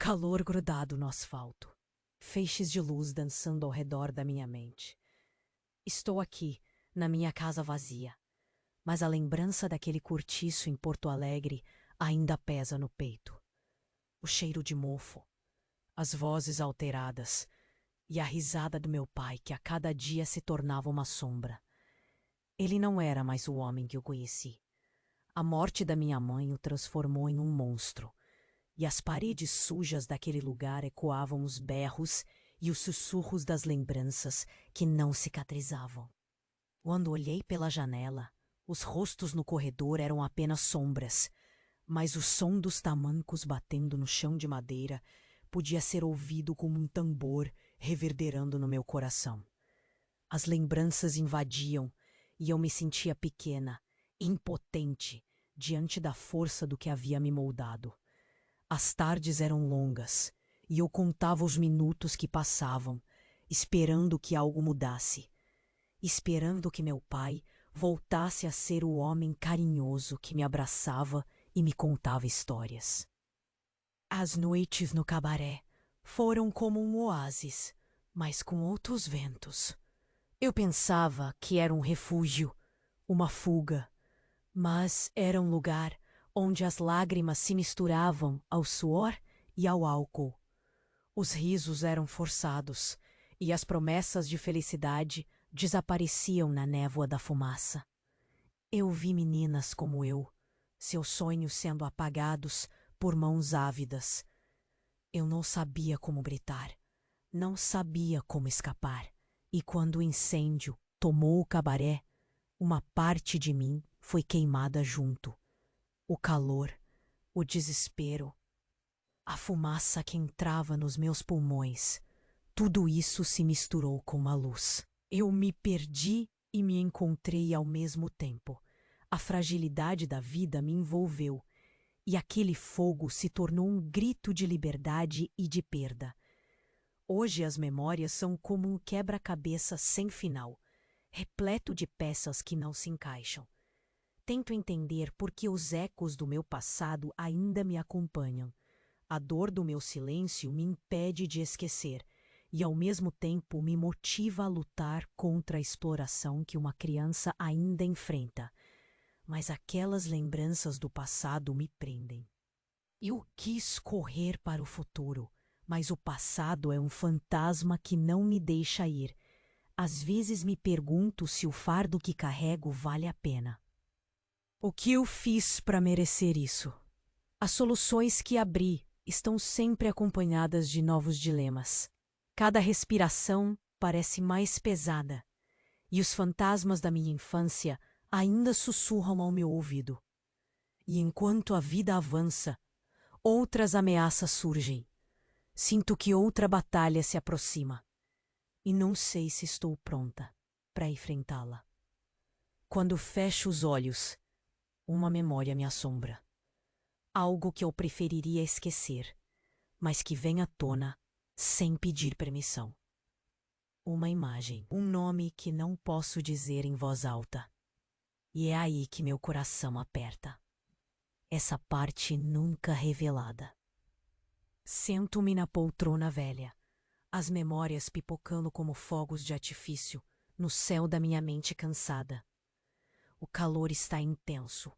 calor grudado no asfalto, feixes de luz dançando ao redor da minha mente. Estou aqui, na minha casa vazia, mas a lembrança daquele cortiço em Porto Alegre ainda pesa no peito. O cheiro de mofo, as vozes alteradas e a risada do meu pai que a cada dia se tornava uma sombra. Ele não era mais o homem que eu conheci. A morte da minha mãe o transformou em um monstro, e as paredes sujas daquele lugar ecoavam os berros e os sussurros das lembranças que não cicatrizavam. Quando olhei pela janela, os rostos no corredor eram apenas sombras, mas o som dos tamancos batendo no chão de madeira podia ser ouvido como um tambor reverberando no meu coração. As lembranças invadiam e eu me sentia pequena, impotente, diante da força do que havia me moldado. As tardes eram longas e eu contava os minutos que passavam, esperando que algo mudasse, esperando que meu pai voltasse a ser o homem carinhoso que me abraçava e me contava histórias. As noites no cabaré foram como um oásis, mas com outros ventos. Eu pensava que era um refúgio, uma fuga, mas era um lugar onde as lágrimas se misturavam ao suor e ao álcool. Os risos eram forçados e as promessas de felicidade desapareciam na névoa da fumaça. Eu vi meninas como eu, seus sonhos sendo apagados por mãos ávidas. Eu não sabia como gritar, não sabia como escapar, e quando o incêndio tomou o cabaré, uma parte de mim foi queimada junto. O calor, o desespero, a fumaça que entrava nos meus pulmões, tudo isso se misturou com uma luz. Eu me perdi e me encontrei ao mesmo tempo. A fragilidade da vida me envolveu, e aquele fogo se tornou um grito de liberdade e de perda. Hoje as memórias são como um quebra-cabeça sem final, repleto de peças que não se encaixam. Tento entender por que os ecos do meu passado ainda me acompanham. A dor do meu silêncio me impede de esquecer e, ao mesmo tempo, me motiva a lutar contra a exploração que uma criança ainda enfrenta. Mas aquelas lembranças do passado me prendem. Eu quis correr para o futuro, mas o passado é um fantasma que não me deixa ir. Às vezes me pergunto se o fardo que carrego vale a pena. O que eu fiz para merecer isso? As soluções que abri estão sempre acompanhadas de novos dilemas. Cada respiração parece mais pesada, e os fantasmas da minha infância ainda sussurram ao meu ouvido. E enquanto a vida avança, outras ameaças surgem. Sinto que outra batalha se aproxima, e não sei se estou pronta para enfrentá-la. Quando fecho os olhos, uma memória me assombra. Algo que eu preferiria esquecer, mas que vem à tona sem pedir permissão. Uma imagem, um nome que não posso dizer em voz alta. E é aí que meu coração aperta. Essa parte nunca revelada. Sento-me na poltrona velha, as memórias pipocando como fogos de artifício no céu da minha mente cansada. O calor está intenso,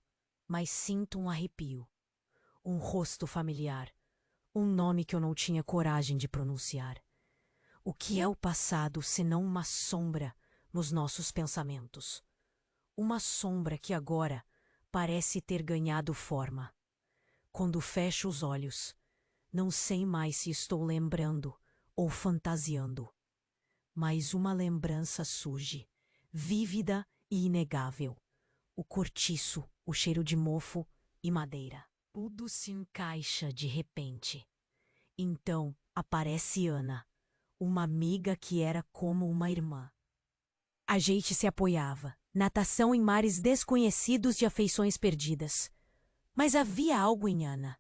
mas sinto um arrepio. Um rosto familiar, um nome que eu não tinha coragem de pronunciar. O que é o passado senão uma sombra nos nossos pensamentos? Uma sombra que agora parece ter ganhado forma. Quando fecho os olhos, não sei mais se estou lembrando ou fantasiando. Mas uma lembrança surge, vívida e inegável. O cortiço, o cheiro de mofo e madeira. Tudo se encaixa de repente. Então aparece Ana, uma amiga que era como uma irmã. A gente se apoiava, natação em mares desconhecidos de afeições perdidas. Mas havia algo em Ana,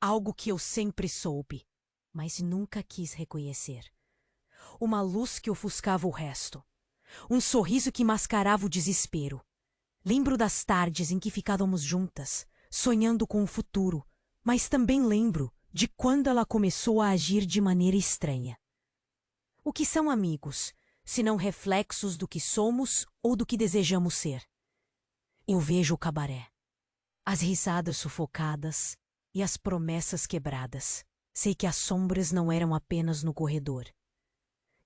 algo que eu sempre soube, mas nunca quis reconhecer. Uma luz que ofuscava o resto, um sorriso que mascarava o desespero. Lembro das tardes em que ficávamos juntas, sonhando com o futuro, mas também lembro de quando ela começou a agir de maneira estranha. O que são amigos, se não reflexos do que somos ou do que desejamos ser? Eu vejo o cabaré, as risadas sufocadas e as promessas quebradas. Sei que as sombras não eram apenas no corredor.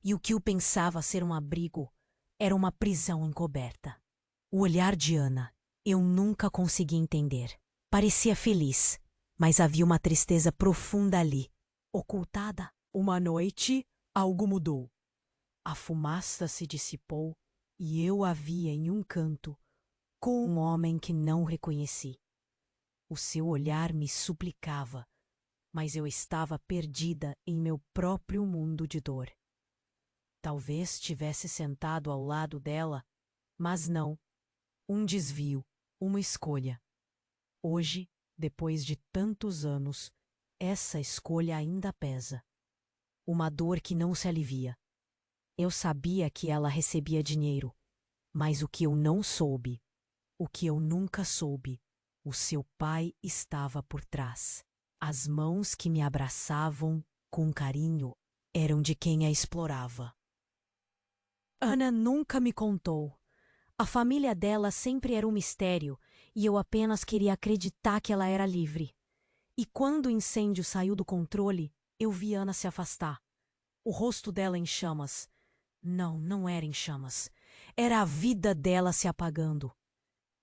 E o que eu pensava ser um abrigo era uma prisão encoberta. O olhar de Ana eu nunca consegui entender. Parecia feliz, mas havia uma tristeza profunda ali, ocultada. Uma noite, algo mudou. A fumaça se dissipou e eu a vi em um canto, com um homem que não reconheci. O seu olhar me suplicava, mas eu estava perdida em meu próprio mundo de dor. Talvez tivesse sentado ao lado dela, mas não. Um desvio, uma escolha. Hoje, depois de tantos anos, essa escolha ainda pesa. Uma dor que não se alivia. Eu sabia que ela recebia dinheiro, mas o que eu não soube, o que eu nunca soube, o seu pai estava por trás. As mãos que me abraçavam com carinho eram de quem a explorava. Ana nunca me contou. A família dela sempre era um mistério e eu apenas queria acreditar que ela era livre. E quando o incêndio saiu do controle, eu vi Ana se afastar. O rosto dela em chamas. Não, não era em chamas. Era a vida dela se apagando.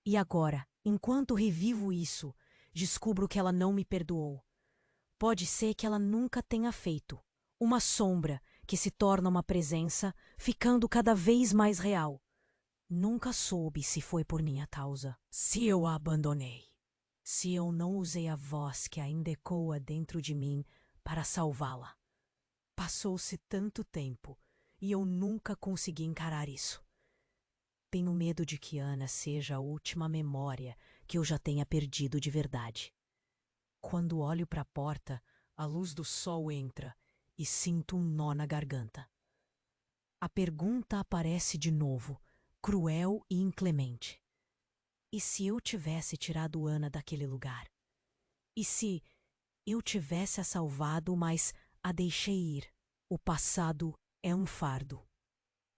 E agora, enquanto revivo isso, descubro que ela não me perdoou. Pode ser que ela nunca tenha feito. Uma sombra que se torna uma presença, ficando cada vez mais real. Nunca soube se foi por minha causa, se eu a abandonei, se eu não usei a voz que ainda ecoa dentro de mim para salvá-la. Passou-se tanto tempo e eu nunca consegui encarar isso. Tenho medo de que Ana seja a última memória que eu já tenha perdido de verdade. Quando olho para a porta, a luz do sol entra e sinto um nó na garganta. A pergunta aparece de novo, cruel e inclemente. E se eu tivesse tirado Ana daquele lugar? E se eu tivesse a salvado, mas a deixei ir? O passado é um fardo.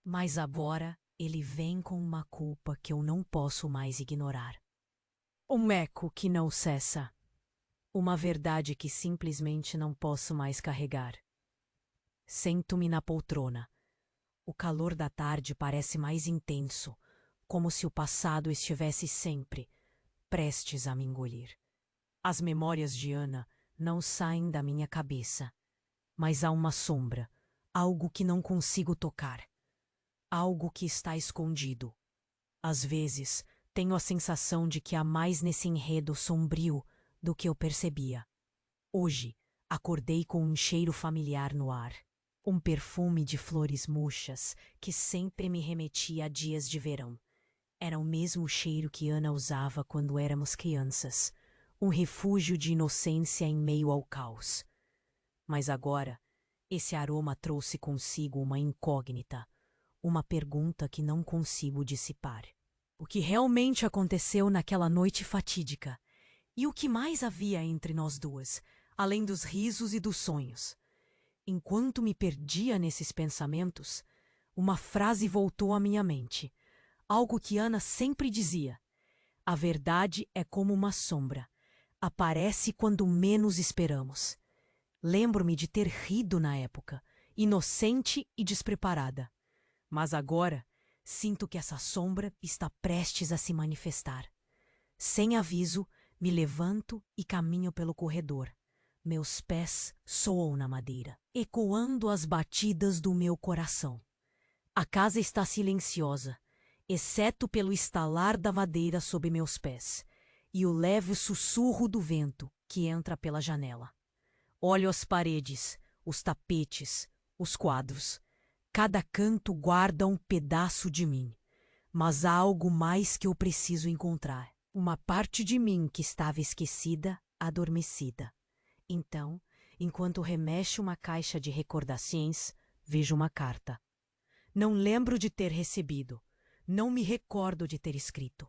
Mas agora ele vem com uma culpa que eu não posso mais ignorar. Um eco que não cessa. Uma verdade que simplesmente não posso mais carregar. Sento-me na poltrona. O calor da tarde parece mais intenso, como se o passado estivesse sempre, prestes a me engolir. As memórias de Ana não saem da minha cabeça, mas há uma sombra, algo que não consigo tocar, algo que está escondido. Às vezes, tenho a sensação de que há mais nesse enredo sombrio do que eu percebia. Hoje, acordei com um cheiro familiar no ar. Um perfume de flores murchas que sempre me remetia a dias de verão. Era o mesmo cheiro que Ana usava quando éramos crianças, um refúgio de inocência em meio ao caos. Mas agora, esse aroma trouxe consigo uma incógnita, uma pergunta que não consigo dissipar. O que realmente aconteceu naquela noite fatídica? E o que mais havia entre nós duas, além dos risos e dos sonhos? Enquanto me perdia nesses pensamentos, uma frase voltou à minha mente. Algo que Ana sempre dizia. A verdade é como uma sombra. Aparece quando menos esperamos. Lembro-me de ter rido na época, inocente e despreparada. Mas agora, sinto que essa sombra está prestes a se manifestar. Sem aviso, me levanto e caminho pelo corredor. Meus pés soam na madeira, ecoando as batidas do meu coração. A casa está silenciosa, exceto pelo estalar da madeira sob meus pés e o leve sussurro do vento que entra pela janela. Olho as paredes, os tapetes, os quadros. Cada canto guarda um pedaço de mim, mas há algo mais que eu preciso encontrar. Uma parte de mim que estava esquecida, adormecida. Então, enquanto remexo uma caixa de recordações, vejo uma carta. Não lembro de ter recebido. Não me recordo de ter escrito.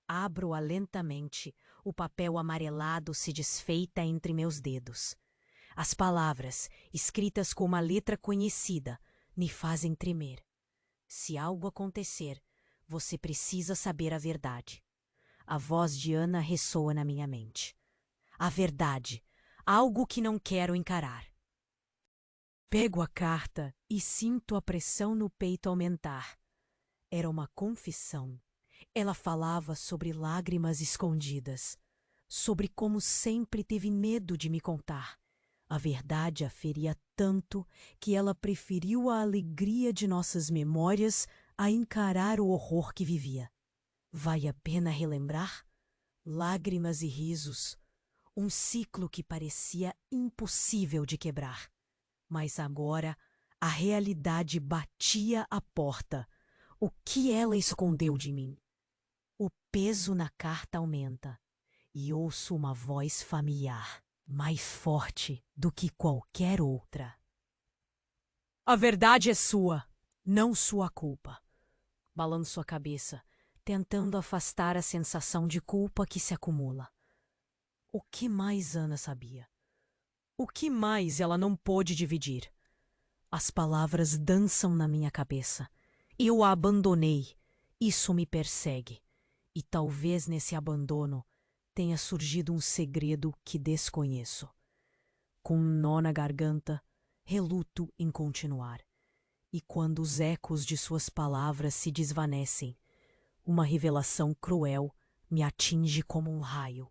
Abro-a lentamente. O papel amarelado se desfeita entre meus dedos. As palavras, escritas com uma letra conhecida, me fazem tremer. Se algo acontecer, você precisa saber a verdade. A voz de Ana ressoa na minha mente. A verdade, algo que não quero encarar. Pego a carta e sinto a pressão no peito aumentar. Era uma confissão. Ela falava sobre lágrimas escondidas, sobre como sempre teve medo de me contar. A verdade a feria tanto que ela preferiu a alegria de nossas memórias a encarar o horror que vivia. Vai a pena relembrar? Lágrimas e risos, um ciclo que parecia impossível de quebrar. Mas agora a realidade batia à porta. O que ela escondeu de mim? O peso na carta aumenta e ouço uma voz familiar, mais forte do que qualquer outra. A verdade é sua, não sua culpa. Balanço a cabeça, tentando afastar a sensação de culpa que se acumula. O que mais Ana sabia? O que mais ela não pôde dividir? As palavras dançam na minha cabeça. Eu a abandonei. Isso me persegue. E talvez nesse abandono tenha surgido um segredo que desconheço. Com um nó na garganta, reluto em continuar. E quando os ecos de suas palavras se desvanecem, uma revelação cruel me atinge como um raio.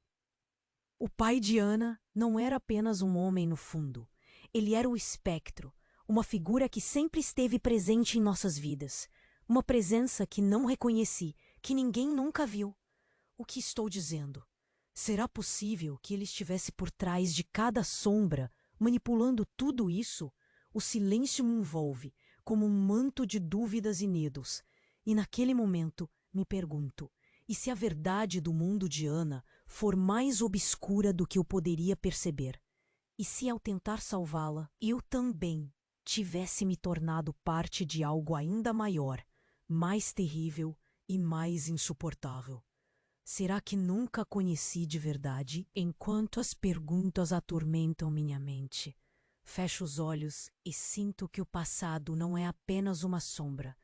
O pai de Ana não era apenas um homem no fundo. Ele era o espectro, uma figura que sempre esteve presente em nossas vidas. Uma presença que não reconheci, que ninguém nunca viu. O que estou dizendo? Será possível que ele estivesse por trás de cada sombra, manipulando tudo isso? O silêncio me envolve, como um manto de dúvidas e medos. E naquele momento me pergunto, e se a verdade do mundo de Ana for mais obscura do que eu poderia perceber? E se ao tentar salvá-la, eu também tivesse me tornado parte de algo ainda maior, mais terrível e mais insuportável? Será que nunca a conheci de verdade? Enquanto as perguntas atormentam minha mente, fecho os olhos e sinto que o passado não é apenas uma sombra,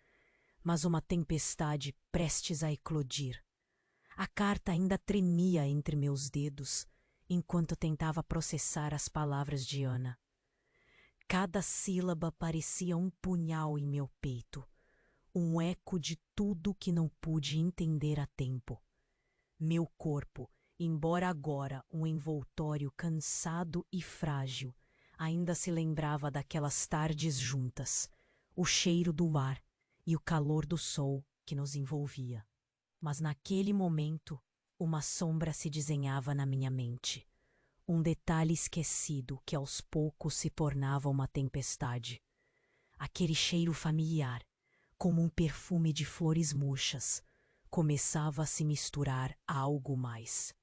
mas uma tempestade prestes a eclodir. A carta ainda tremia entre meus dedos, enquanto tentava processar as palavras de Ana. Cada sílaba parecia um punhal em meu peito, um eco de tudo que não pude entender a tempo. Meu corpo, embora agora um envoltório cansado e frágil, ainda se lembrava daquelas tardes juntas, o cheiro do ar e o calor do sol que nos envolvia. Mas naquele momento, uma sombra se desenhava na minha mente. Um detalhe esquecido que aos poucos se tornava uma tempestade. Aquele cheiro familiar, como um perfume de flores murchas, começava a se misturar a algo mais.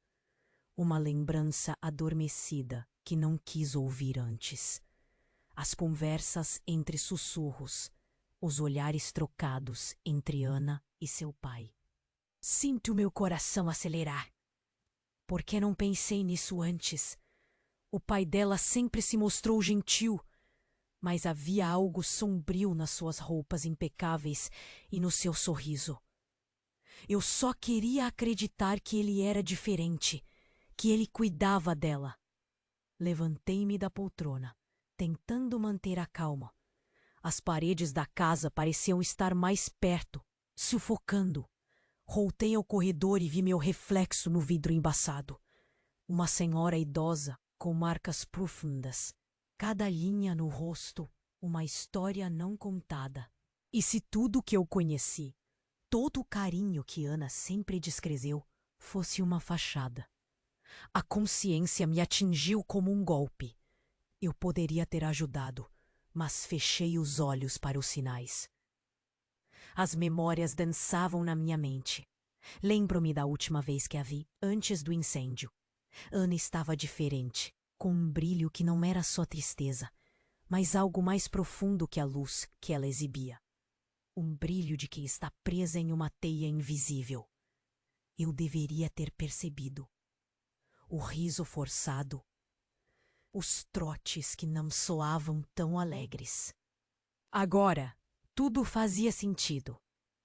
Uma lembrança adormecida que não quis ouvir antes. As conversas entre sussurros, os olhares trocados entre Ana e seu pai. Sinto meu coração acelerar. Por que não pensei nisso antes? O pai dela sempre se mostrou gentil, mas havia algo sombrio nas suas roupas impecáveis e no seu sorriso. Eu só queria acreditar que ele era diferente, que ele cuidava dela. Levantei-me da poltrona, tentando manter a calma. As paredes da casa pareciam estar mais perto, sufocando. Voltei ao corredor e vi meu reflexo no vidro embaçado. Uma senhora idosa, com marcas profundas. Cada linha no rosto, uma história não contada. E se tudo que eu conheci, todo o carinho que Ana sempre descreveu, fosse uma fachada? A consciência me atingiu como um golpe. Eu poderia ter ajudado, mas fechei os olhos para os sinais. As memórias dançavam na minha mente. Lembro-me da última vez que a vi, antes do incêndio. Ana estava diferente, com um brilho que não era só tristeza, mas algo mais profundo que a luz que ela exibia. Um brilho de quem está presa em uma teia invisível. Eu deveria ter percebido. O riso forçado, os trotes que não soavam tão alegres. Agora, tudo fazia sentido,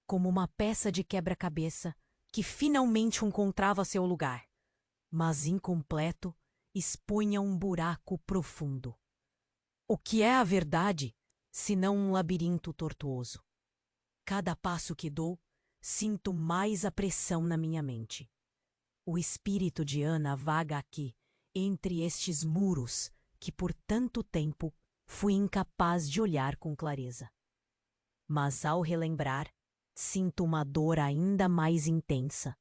como uma peça de quebra-cabeça que finalmente encontrava seu lugar, mas incompleto, expunha um buraco profundo. O que é a verdade, senão um labirinto tortuoso? Cada passo que dou, sinto mais a pressão na minha mente. O espírito de Ana vaga aqui, entre estes muros que por tanto tempo fui incapaz de olhar com clareza. Mas ao relembrar, sinto uma dor ainda mais intensa.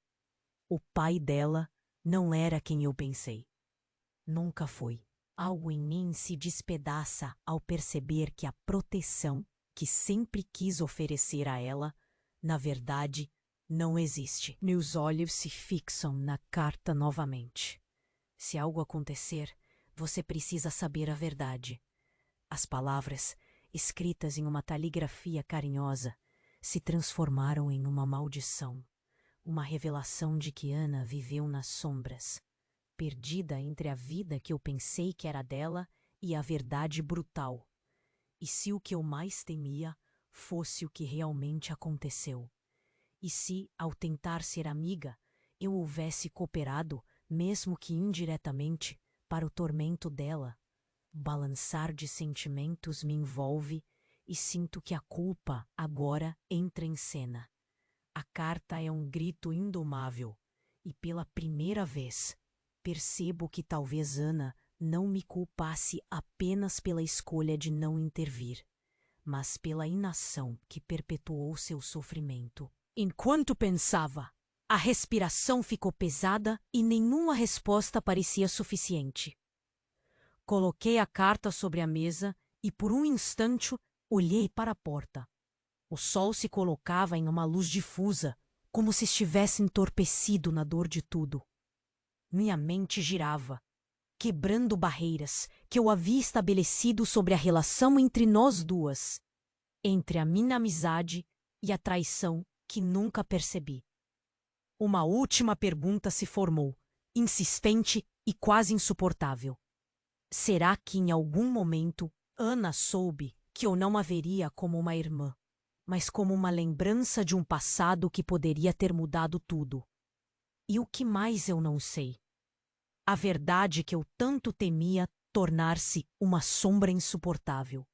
O pai dela não era quem eu pensei. Nunca foi. Algo em mim se despedaça ao perceber que a proteção que sempre quis oferecer a ela, na verdade, não existe. Meus olhos se fixam na carta novamente. Se algo acontecer, você precisa saber a verdade. As palavras, escritas em uma caligrafia carinhosa, se transformaram em uma maldição, uma revelação de que Ana viveu nas sombras, perdida entre a vida que eu pensei que era dela e a verdade brutal. E se o que eu mais temia fosse o que realmente aconteceu? E se, ao tentar ser amiga, eu houvesse cooperado, mesmo que indiretamente, para o tormento dela? O balançar de sentimentos me envolve e sinto que a culpa agora entra em cena. A carta é um grito indomável e, pela primeira vez, percebo que talvez Ana não me culpasse apenas pela escolha de não intervir, mas pela inação que perpetuou seu sofrimento. Enquanto pensava, a respiração ficou pesada e nenhuma resposta parecia suficiente. Coloquei a carta sobre a mesa e, por um instante, olhei para a porta. O sol se colocava em uma luz difusa, como se estivesse entorpecido na dor de tudo. Minha mente girava, quebrando barreiras que eu havia estabelecido sobre a relação entre nós duas, entre a minha amizade e a traição que nunca percebi. Uma última pergunta se formou, insistente e quase insuportável. Será que em algum momento Ana soube que eu não a veria como uma irmã, mas como uma lembrança de um passado que poderia ter mudado tudo? E o que mais eu não sei? A verdade que eu tanto temia tornar-se uma sombra insuportável.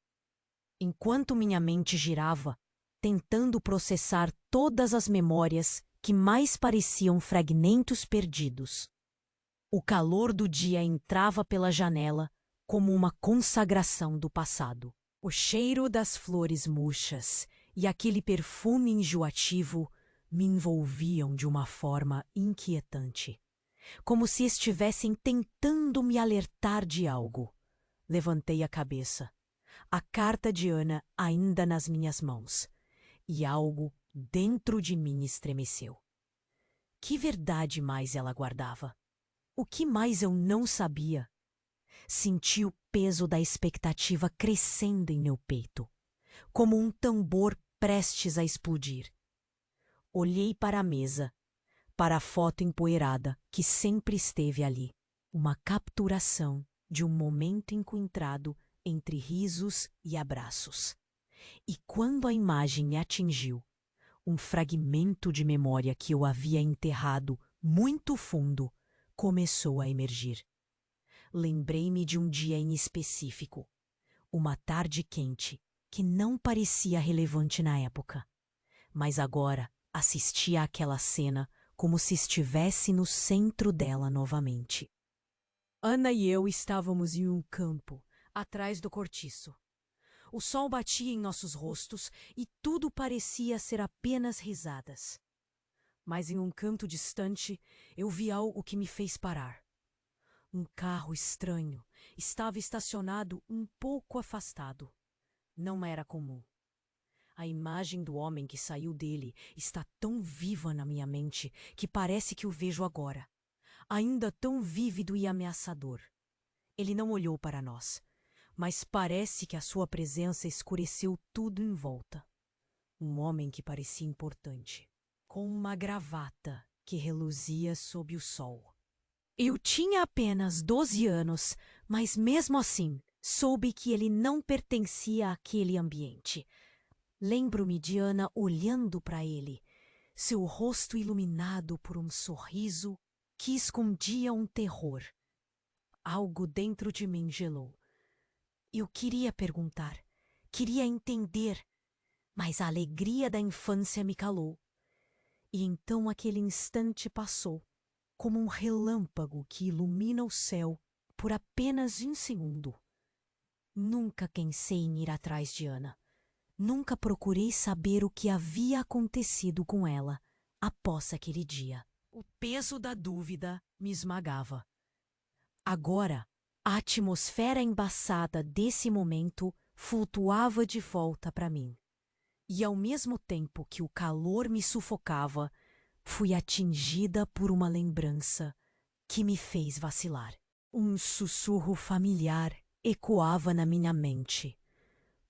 Enquanto minha mente girava, tentando processar todas as memórias que mais pareciam fragmentos perdidos, o calor do dia entrava pela janela como uma consagração do passado. O cheiro das flores murchas e aquele perfume enjoativo me envolviam de uma forma inquietante, como se estivessem tentando me alertar de algo. Levantei a cabeça, a carta de Ana ainda nas minhas mãos, e algo dentro de mim estremeceu. Que verdade mais ela guardava? O que mais eu não sabia? Senti o peso da expectativa crescendo em meu peito, como um tambor prestes a explodir. Olhei para a mesa, para a foto empoeirada que sempre esteve ali, uma capturação de um momento encontrado entre risos e abraços. E quando a imagem me atingiu, um fragmento de memória que eu havia enterrado muito fundo começou a emergir. Lembrei-me de um dia em específico, uma tarde quente, que não parecia relevante na época, mas agora assistia àquela cena como se estivesse no centro dela novamente. Ana e eu estávamos em um campo, atrás do cortiço. O sol batia em nossos rostos e tudo parecia ser apenas risadas. Mas em um canto distante, eu vi algo que me fez parar. Um carro estranho estava estacionado um pouco afastado. Não era comum. A imagem do homem que saiu dele está tão viva na minha mente que parece que o vejo agora, ainda tão vívido e ameaçador. Ele não olhou para nós, mas parece que a sua presença escureceu tudo em volta. Um homem que parecia importante, com uma gravata que reluzia sob o sol. Eu tinha apenas 12 anos, mas mesmo assim soube que ele não pertencia àquele ambiente. Lembro-me de Ana olhando para ele, seu rosto iluminado por um sorriso que escondia um terror. Algo dentro de mim gelou. Eu queria perguntar, queria entender, mas a alegria da infância me calou. E então aquele instante passou, como um relâmpago que ilumina o céu por apenas um segundo. Nunca pensei em ir atrás de Ana. Nunca procurei saber o que havia acontecido com ela após aquele dia. O peso da dúvida me esmagava. Agora, a atmosfera embaçada desse momento flutuava de volta para mim. E ao mesmo tempo que o calor me sufocava, fui atingida por uma lembrança que me fez vacilar. Um sussurro familiar ecoava na minha mente,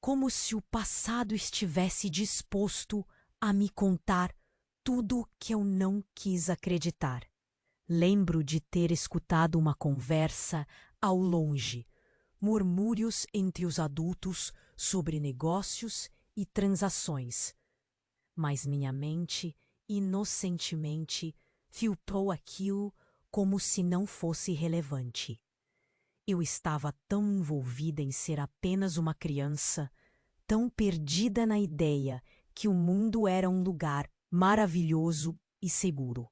como se o passado estivesse disposto a me contar tudo o que eu não quis acreditar. Lembro de ter escutado uma conversa ao longe, murmúrios entre os adultos sobre negócios e transações. Mas minha mente, inocentemente, filtrou aquilo como se não fosse relevante. Eu estava tão envolvida em ser apenas uma criança, tão perdida na ideia que o mundo era um lugar maravilhoso e seguro.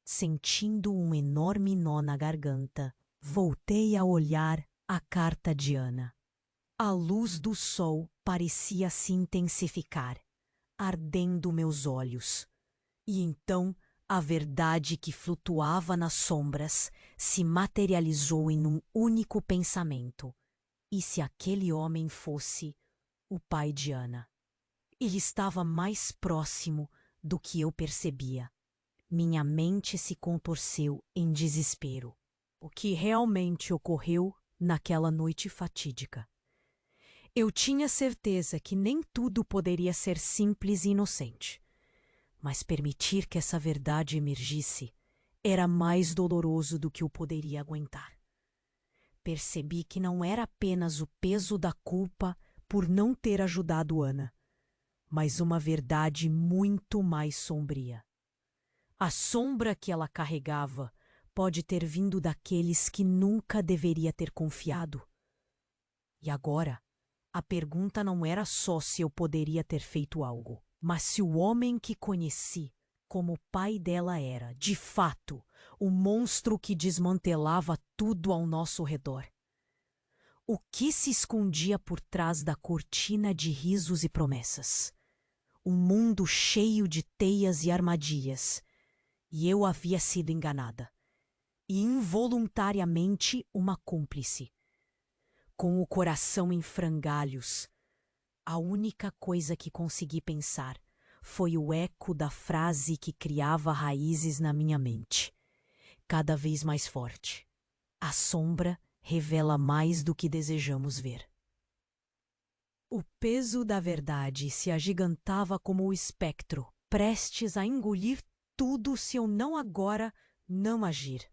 Sentindo um enorme nó na garganta, voltei a olhar a carta de Ana. A luz do sol parecia se intensificar, ardendo meus olhos. E então a verdade que flutuava nas sombras se materializou em um único pensamento. E se aquele homem fosse o pai de Ana? Ele estava mais próximo do que eu percebia. Minha mente se contorceu em desespero. O que realmente ocorreu naquela noite fatídica? Eu tinha certeza que nem tudo poderia ser simples e inocente. Mas permitir que essa verdade emergisse era mais doloroso do que eu poderia aguentar. Percebi que não era apenas o peso da culpa por não ter ajudado Ana, mas uma verdade muito mais sombria. A sombra que ela carregava pode ter vindo daqueles que nunca deveria ter confiado. E agora, a pergunta não era só se eu poderia ter feito algo, mas se o homem que conheci como o pai dela era, de fato, o monstro que desmantelava tudo ao nosso redor. O que se escondia por trás da cortina de risos e promessas? Um mundo cheio de teias e armadilhas. E eu havia sido enganada. E involuntariamente uma cúmplice. Com o coração em frangalhos, a única coisa que consegui pensar foi o eco da frase que criava raízes na minha mente, cada vez mais forte. A sombra revela mais do que desejamos ver. O peso da verdade se agigantava como o espectro, prestes a engolir tudo se eu não agora não agir.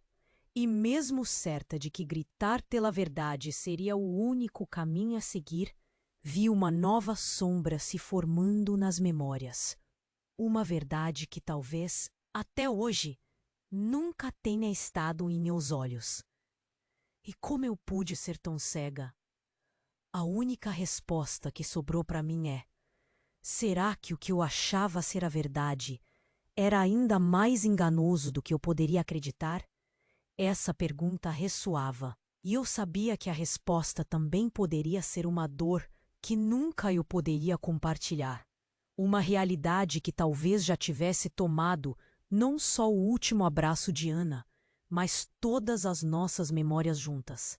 E mesmo certa de que gritar pela verdade seria o único caminho a seguir, vi uma nova sombra se formando nas memórias. Uma verdade que talvez, até hoje, nunca tenha estado em meus olhos. E como eu pude ser tão cega? A única resposta que sobrou para mim é: será que o que eu achava ser a verdade era ainda mais enganoso do que eu poderia acreditar? Essa pergunta ressoava, e eu sabia que a resposta também poderia ser uma dor que nunca eu poderia compartilhar. Uma realidade que talvez já tivesse tomado não só o último abraço de Ana, mas todas as nossas memórias juntas.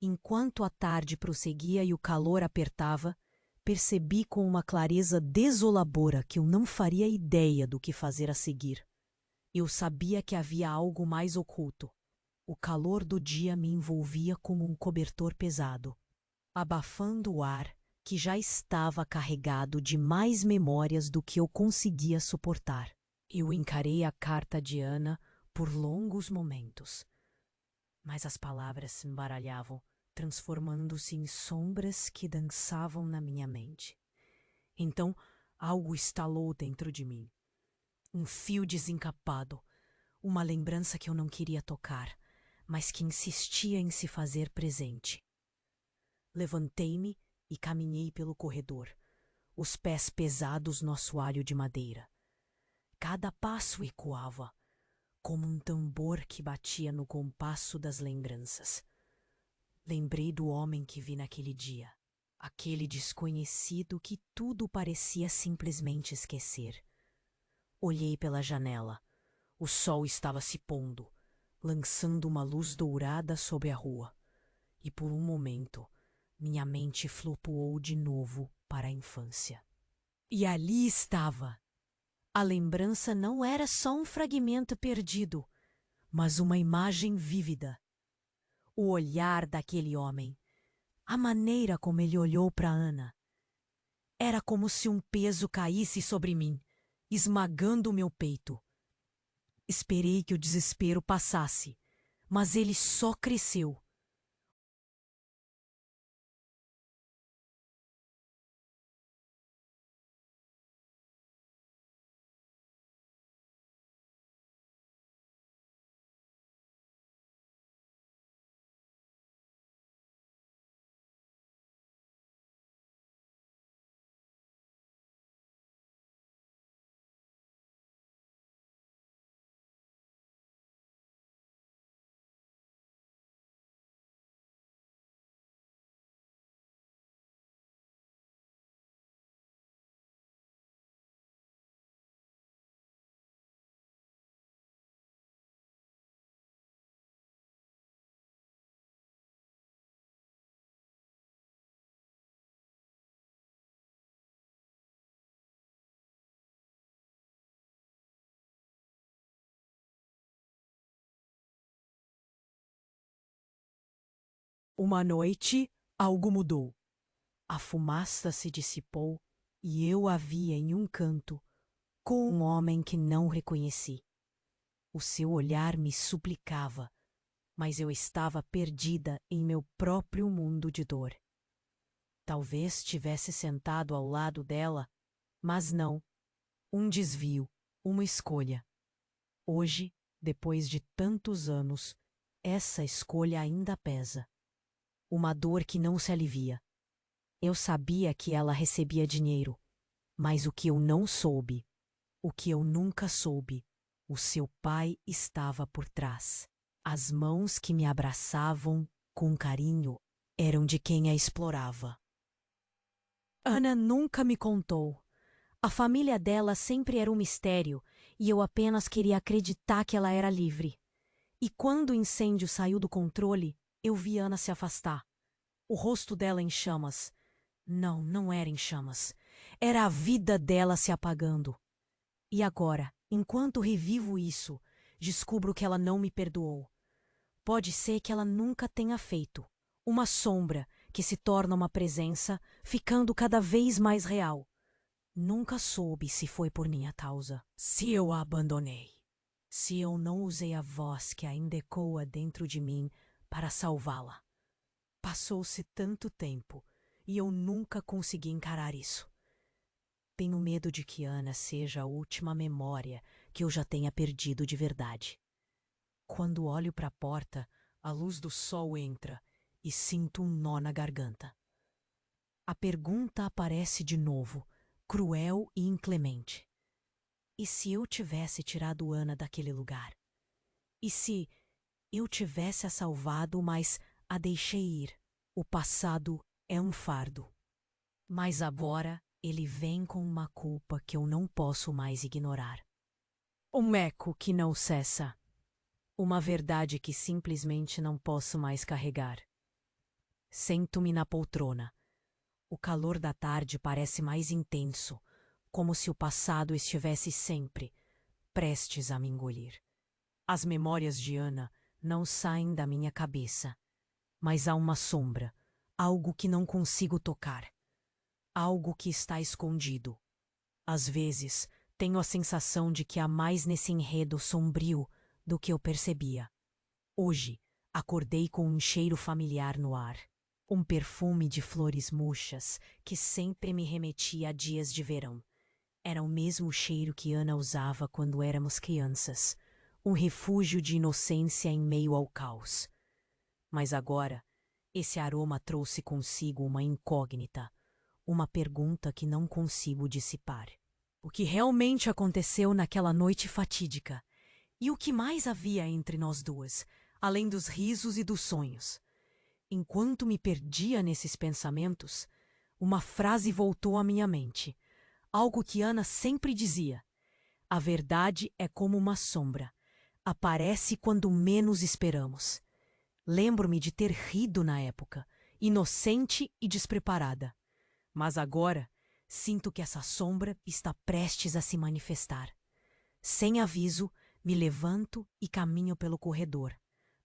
Enquanto a tarde prosseguia e o calor apertava, percebi com uma clareza desoladora que eu não faria ideia do que fazer a seguir. Eu sabia que havia algo mais oculto. O calor do dia me envolvia como um cobertor pesado, abafando o ar que já estava carregado de mais memórias do que eu conseguia suportar. Eu encarei a carta de Ana por longos momentos, Mas as palavras se embaralhavam, transformando-se em sombras que dançavam na minha mente. Então, algo estalou dentro de mim. Um fio desencapado, uma lembrança que eu não queria tocar, mas que insistia em se fazer presente. Levantei-me e caminhei pelo corredor, os pés pesados no assoalho de madeira. Cada passo ecoava, como um tambor que batia no compasso das lembranças. Lembrei do homem que vi naquele dia, aquele desconhecido que tudo parecia simplesmente esquecer. Olhei pela janela. O sol estava se pondo, lançando uma luz dourada sobre a rua. E por um momento, minha mente flutuou de novo para a infância. E ali estava. A lembrança não era só um fragmento perdido, mas uma imagem vívida. O olhar daquele homem, a maneira como ele olhou para Ana. Era como se um peso caísse sobre mim, esmagando o meu peito. Esperei que o desespero passasse, mas ele só cresceu. Uma noite, algo mudou. A fumaça se dissipou e eu a via em um canto, com um homem que não reconheci. O seu olhar me suplicava, mas eu estava perdida em meu próprio mundo de dor. Talvez tivesse sentado ao lado dela, mas não. Um desvio, uma escolha. Hoje, depois de tantos anos, essa escolha ainda pesa. Uma dor que não se alivia. Eu sabia que ela recebia dinheiro, mas o que eu não soube, o que eu nunca soube, o seu pai estava por trás. As mãos que me abraçavam com carinho eram de quem a explorava. Ana nunca me contou. A família dela sempre era um mistério e eu apenas queria acreditar que ela era livre. E quando o incêndio saiu do controle, eu vi Ana se afastar. O rosto dela em chamas. Não, não era em chamas. Era a vida dela se apagando. E agora, enquanto revivo isso, descubro que ela não me perdoou. Pode ser que ela nunca tenha feito. Uma sombra que se torna uma presença, ficando cada vez mais real. Nunca soube se foi por minha causa, se eu a abandonei, se eu não usei a voz que ainda ecoa dentro de mim para salvá-la. Passou-se tanto tempo e eu nunca consegui encarar isso. Tenho medo de que Ana seja a última memória que eu já tenha perdido de verdade. Quando olho para a porta, a luz do sol entra e sinto um nó na garganta. A pergunta aparece de novo, cruel e inclemente. E se eu tivesse tirado Ana daquele lugar? E se eu tivesse a salvado, mas a deixei ir? O passado é um fardo. Mas agora ele vem com uma culpa que eu não posso mais ignorar. Um eco que não cessa. Uma verdade que simplesmente não posso mais carregar. Sento-me na poltrona. O calor da tarde parece mais intenso, como se o passado estivesse sempre, prestes a me engolir. As memórias de Ana não saem da minha cabeça, mas há uma sombra, algo que não consigo tocar, algo que está escondido. Às vezes, tenho a sensação de que há mais nesse enredo sombrio do que eu percebia. Hoje, Acordei com um cheiro familiar no ar. Um perfume de flores murchas que sempre me remetia a dias de verão. Era o mesmo cheiro que Ana usava quando éramos crianças, um refúgio de inocência em meio ao caos. Mas agora, esse aroma trouxe consigo uma incógnita, uma pergunta que não consigo dissipar. O que realmente aconteceu naquela noite fatídica? E o que mais havia entre nós duas, além dos risos e dos sonhos? Enquanto me perdia nesses pensamentos, uma frase voltou à minha mente. Algo que Ana sempre dizia: a verdade é como uma sombra. Aparece quando menos esperamos. Lembro-me de ter rido na época, inocente e despreparada. Mas agora, sinto que essa sombra está prestes a se manifestar. Sem aviso, me levanto e caminho pelo corredor.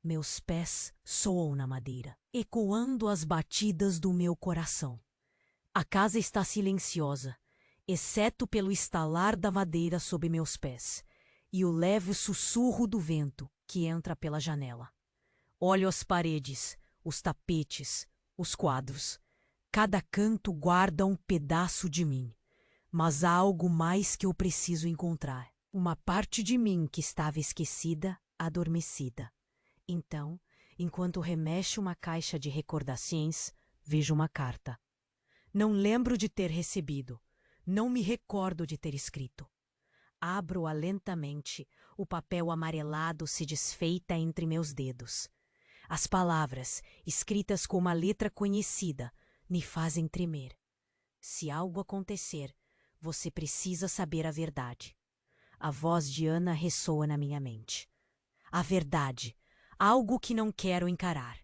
Meus pés soam na madeira, ecoando as batidas do meu coração. A casa está silenciosa, exceto pelo estalar da madeira sob meus pés e o leve sussurro do vento que entra pela janela. Olho as paredes, os tapetes, os quadros. Cada canto guarda um pedaço de mim. Mas há algo mais que eu preciso encontrar. Uma parte de mim que estava esquecida, adormecida. Então, enquanto remexo uma caixa de recordações, vejo uma carta. Não lembro de ter recebido. Não me recordo de ter escrito. Abro-a lentamente, o papel amarelado se desfeita entre meus dedos. As palavras, escritas com uma letra conhecida, me fazem tremer. Se algo acontecer, você precisa saber a verdade. A voz de Ana ressoa na minha mente. A verdade, algo que não quero encarar.